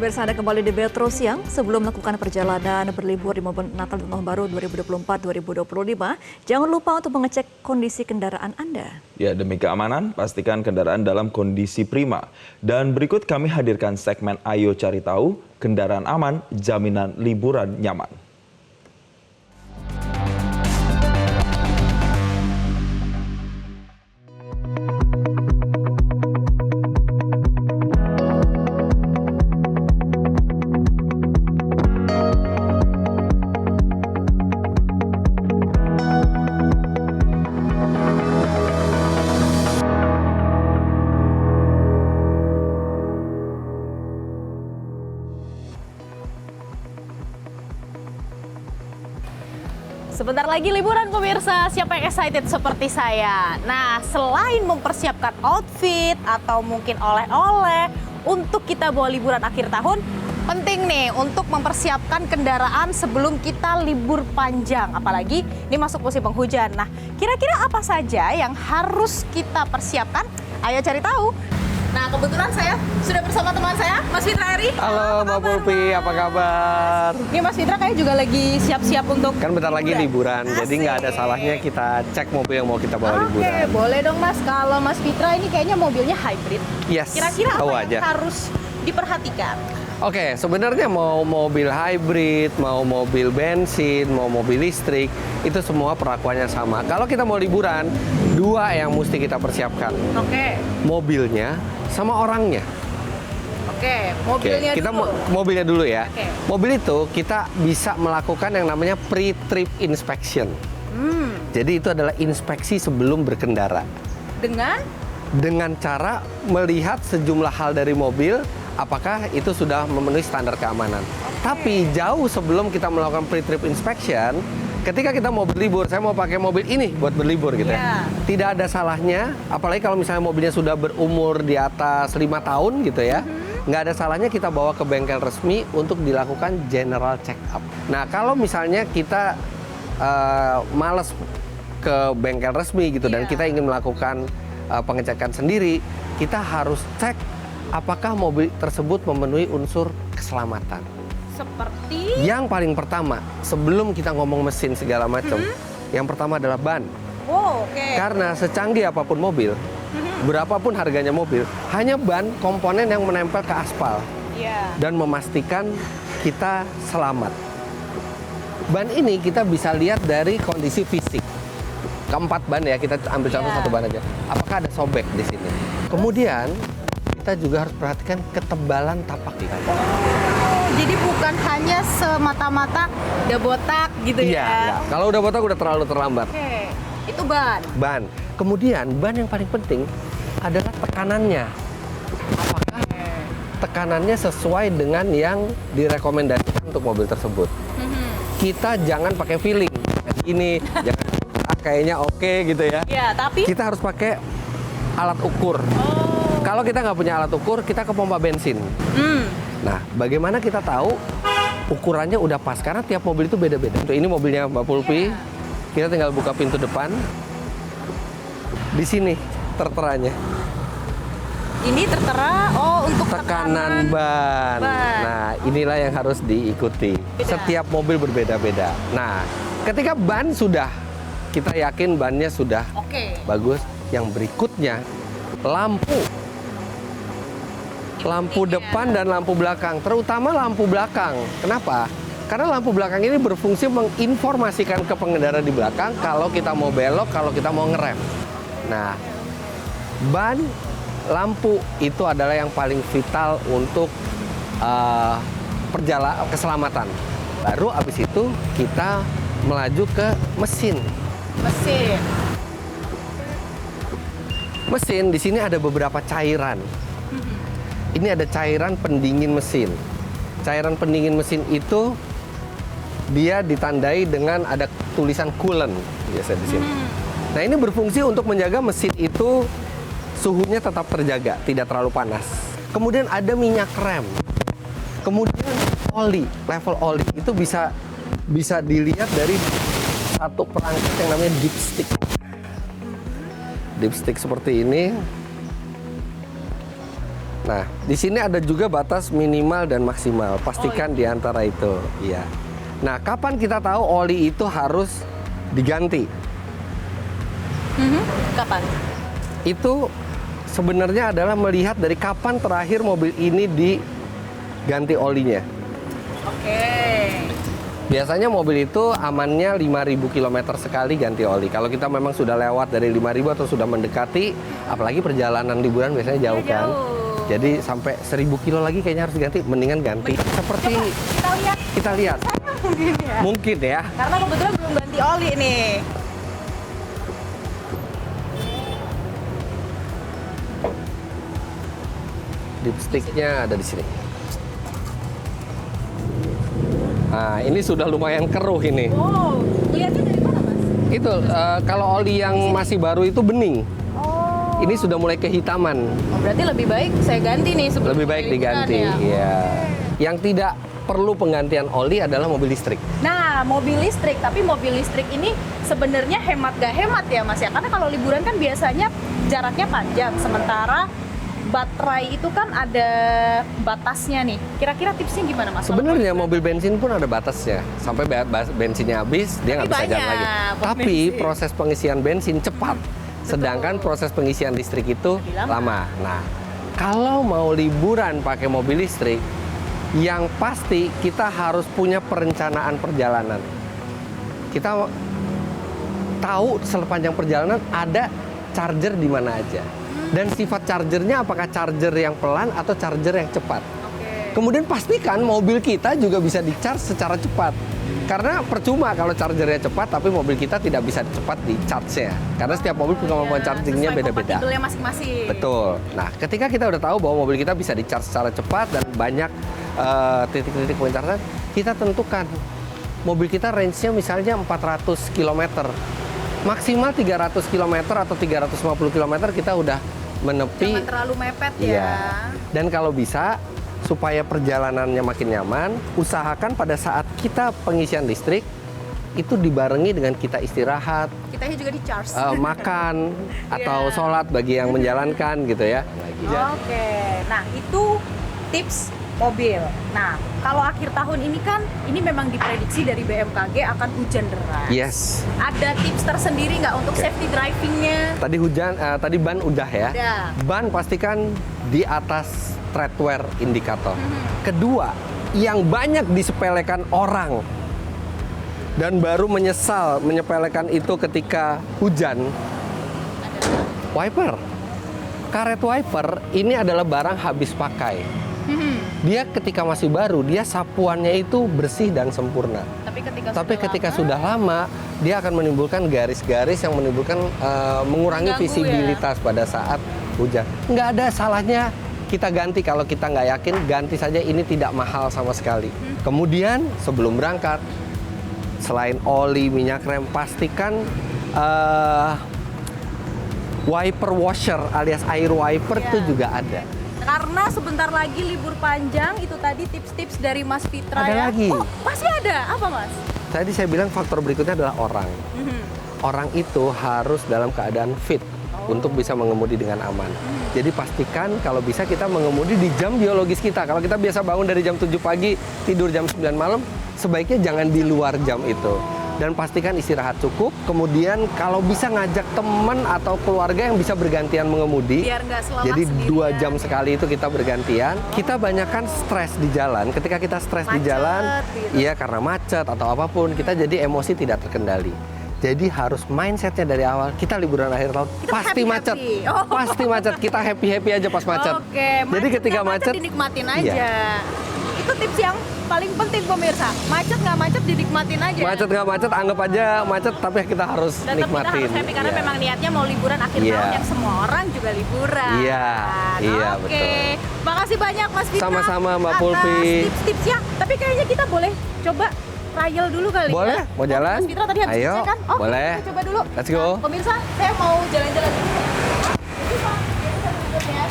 Pemirsa, Anda kembali di Metro Siang. Sebelum melakukan perjalanan berlibur di momen Natal dan Tahun Baru 2024-2025, jangan lupa untuk mengecek kondisi kendaraan Anda. Ya, demi keamanan, pastikan kendaraan dalam kondisi prima. Dan berikut kami hadirkan segmen Ayo Cari Tahu, kendaraan aman, jaminan liburan nyaman. Sebentar lagi liburan pemirsa, siapa yang excited seperti saya? Nah, selain mempersiapkan outfit atau mungkin oleh-oleh untuk kita bawa liburan akhir tahun, penting nih untuk mempersiapkan kendaraan sebelum kita libur panjang. Apalagi ini masuk musim penghujan. Nah, kira-kira apa saja yang harus kita persiapkan? Ayo cari tahu. Nah, kebetulan saya sudah bersama teman saya, Mas Fitra Eri. Halo Mbak Pulpi, apa kabar? Ini Mas Fitra kayaknya juga lagi siap-siap untuk Kan bentar lagi liburan, jadi nggak ada salahnya kita cek mobil yang mau kita bawa liburan. Oke, boleh dong Mas. Kalau Mas Fitra ini kayaknya mobilnya hybrid. Yes, Kira-kira tahu apa yang aja. harus diperhatikan? Oke, sebenarnya mau mobil hybrid, mau mobil bensin, mau mobil listrik, itu semua perlakuannya sama. Kalau kita mau liburan, dua yang mesti kita persiapkan. Oke, Mobilnya sama orangnya. mobilnya kita dulu. mobilnya dulu ya. Oke. Mobil itu kita bisa melakukan yang namanya pre-trip inspection. Jadi itu adalah inspeksi sebelum berkendara. Dengan cara melihat sejumlah hal dari mobil, apakah itu sudah memenuhi standar keamanan. Tapi jauh sebelum kita melakukan pre-trip inspection, ketika kita mau berlibur, saya mau pakai mobil ini buat berlibur gitu ya. Tidak ada salahnya, apalagi kalau misalnya mobilnya sudah berumur di atas 5 tahun gitu ya. Nggak ada salahnya kita bawa ke bengkel resmi untuk dilakukan general check up. Nah, kalau misalnya kita malas ke bengkel resmi gitu dan kita ingin melakukan pengecekan sendiri, kita harus cek apakah mobil tersebut memenuhi unsur keselamatan. Seperti? Yang paling pertama, sebelum kita ngomong mesin segala macam, yang pertama adalah ban. Oh, oke. Karena secanggih apapun mobil, berapapun harganya mobil, hanya ban komponen yang menempel ke aspal Iya. dan memastikan kita selamat. Ban ini kita bisa lihat dari kondisi fisik. Keempat ban ya, kita ambil contoh satu ban aja. Apakah ada sobek di sini? Kemudian kita juga harus perhatikan ketebalan tapak kita. Jadi bukan hanya semata-mata udah botak gitu Iya, ya? kalau udah botak udah terlalu terlambat. Oke, itu ban. Ban. Kemudian ban yang paling penting adalah tekanannya. Apakah tekanannya sesuai dengan yang direkomendasikan untuk mobil tersebut? Kita jangan pakai feeling. Ini jangan kayaknya oke gitu ya. Ya, tapi Kita harus pakai alat ukur. Kalau kita nggak punya alat ukur, kita ke pompa bensin. Nah, bagaimana kita tahu ukurannya udah pas? Karena tiap mobil itu beda-beda. Untuk ini mobilnya Mbak Pulpi, kita tinggal buka pintu depan. Di sini terteranya. ini tertera untuk Tekanan ban. Nah, inilah yang harus diikuti. Beda. Setiap mobil berbeda-beda. Nah, ketika ban sudah, kita yakin bannya sudah Oke. bagus. Yang berikutnya, lampu. Lampu depan dan lampu belakang, terutama lampu belakang. Kenapa? Karena lampu belakang ini berfungsi menginformasikan ke pengendara di belakang kalau kita mau belok, kalau kita mau ngerem. Nah, ban, lampu itu adalah yang paling vital untuk perjalanan keselamatan. Baru abis itu kita melaju ke mesin. Mesin di sini ada beberapa cairan. Ini ada cairan pendingin mesin. Cairan pendingin mesin itu dia ditandai dengan ada tulisan coolant biasa di sini. Nah, ini berfungsi untuk menjaga mesin itu suhunya tetap terjaga, tidak terlalu panas. Kemudian ada minyak rem. Kemudian oli, level oli itu bisa dilihat dari satu perangkat yang namanya dipstick. Dipstick seperti ini. Nah, di sini ada juga batas minimal dan maksimal. Pastikan di antara itu. Iya. Nah, kapan kita tahu oli itu harus diganti? Kapan? Itu sebenarnya adalah melihat dari kapan terakhir mobil ini diganti olinya. Oke. Biasanya mobil itu amannya 5.000 km sekali ganti oli. Kalau kita memang sudah lewat dari 5.000 atau sudah mendekati, apalagi perjalanan liburan biasanya jauh kan. Jadi sampai 1.000 kilo lagi kayaknya harus diganti, mendingan ganti. Seperti kita lihat. Mungkin ya. Mungkin ya. Karena kebetulan belum ganti oli nih. Dipsticknya ada di sini. Nah, ini sudah lumayan keruh ini. Wow, lihatnya dari mana, Mas? Itu kalau oli yang masih baru itu bening. Oh. Ini sudah mulai kehitaman. Oh, berarti lebih baik saya ganti nih sebelum Lebih baik liburan diganti. ya. Ya. Yang tidak perlu penggantian oli adalah mobil listrik. Nah, mobil listrik, tapi mobil listrik ini sebenarnya hemat gak hemat ya, Mas ya? Karena kalau liburan kan biasanya jaraknya panjang, sementara baterai itu kan ada batasnya nih. Kira-kira tipsnya gimana, Mas? Sebenarnya mobil bensin pun ada batasnya. Sampai bensinnya habis, dia nggak bisa jalan lagi. banyak Tapi bensin. proses pengisian bensin cepat. Sedangkan proses pengisian listrik itu Lebih lama. lama. Nah, kalau mau liburan pakai mobil listrik, yang pasti kita harus punya perencanaan perjalanan. Kita tahu sepanjang perjalanan ada charger di mana aja. Dan sifat chargernya apakah charger yang pelan atau charger yang cepat. Oke. Kemudian pastikan mobil kita juga bisa di-charge secara cepat. Karena percuma kalau chargernya cepat tapi mobil kita tidak bisa cepat di-charge-nya. Karena setiap mobil punya kemampuan chargingnya Sesuai beda-beda. kompatibelnya masing-masing. Betul. Nah, ketika kita udah tahu bahwa mobil kita bisa di-charge secara cepat dan banyak titik-titik pencargeran, kita tentukan mobil kita range-nya misalnya 400 km. Maksimal 300 km atau 350 km kita udah menepi. Jangan terlalu mepet ya. Iya. Dan kalau bisa, supaya perjalanannya makin nyaman, usahakan pada saat kita pengisian listrik, itu dibarengi dengan kita istirahat, Kitanya juga di-charge. makan, atau Iya. sholat bagi yang menjalankan gitu ya. Oke, nah itu tips mobil. Nah, kalau akhir tahun ini kan, ini memang diprediksi dari BMKG akan hujan deras. Yes. Ada tips tersendiri nggak untuk safety drivingnya? Tadi ban udah ya. Udah. Ban pastikan di atas tread wear indikator. Kedua, yang banyak disepelekan orang dan baru menyepelekan itu ketika hujan, wiper. Karet wiper ini adalah barang habis pakai. Dia ketika masih baru, dia sapuannya itu bersih dan sempurna. Tapi ketika sudah lama, dia akan menimbulkan garis-garis yang menimbulkan mengurangi Mengganggu visibilitas pada saat hujan. Nggak ada salahnya kita ganti kalau kita nggak yakin, ganti saja, ini tidak mahal sama sekali. Kemudian sebelum berangkat, selain oli, minyak rem, pastikan wiper washer alias air wiper itu juga ada. Karena sebentar lagi libur panjang, itu tadi tips-tips dari Mas Fitra Ada ya. lagi. Oh, masih ada. Apa, Mas? Tadi saya bilang faktor berikutnya adalah orang. Orang itu harus dalam keadaan fit untuk bisa mengemudi dengan aman. Jadi pastikan kalau bisa kita mengemudi di jam biologis kita. Kalau kita biasa bangun dari jam 7 pagi, tidur jam 9 malam, sebaiknya jangan di luar jam itu. Dan pastikan istirahat cukup, kemudian kalau bisa ngajak teman atau keluarga yang bisa bergantian mengemudi. Biar nggak selelah Jadi sendirian. 2 jam sekali itu kita bergantian. Kita banyakkan stres di jalan. Ketika kita stres di Macet, jalan, gitu. iya karena macet atau apapun, kita jadi emosi tidak terkendali. Jadi harus mindsetnya dari awal, kita liburan akhir tahun, Kita pasti happy-happy. macet. Oh. Pasti macet, kita happy-happy aja pas macet. Oke, Jadi ketika nggak macet, dinikmatin iya. aja. Itu tips yang paling penting pemirsa. Macet nggak macet dinikmatin aja. Macet nggak macet, anggap aja macet, tapi kita harus Tetap kita nikmatin. harus happy karena Iya. memang niatnya mau liburan akhir Iya. tahun yang semua orang juga liburan. Iya, iya, Oke. betul. Makasih banyak Mas Fitra. Sama-sama, Mbak atas Pulvi. tips-tipsnya. Tapi kayaknya kita boleh coba trial dulu kali Boleh, ya. mau jalan? Mas Fitra tadi habis Ayo, ngecek kan? Oke, boleh. kita coba dulu. Let's go. Nah, pemirsa, saya mau jalan-jalan dulu. Jadi, Pak, biasa duduk ya.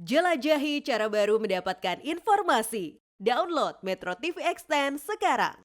Jelajahi cara baru mendapatkan informasi. Download Metro TV Extend sekarang.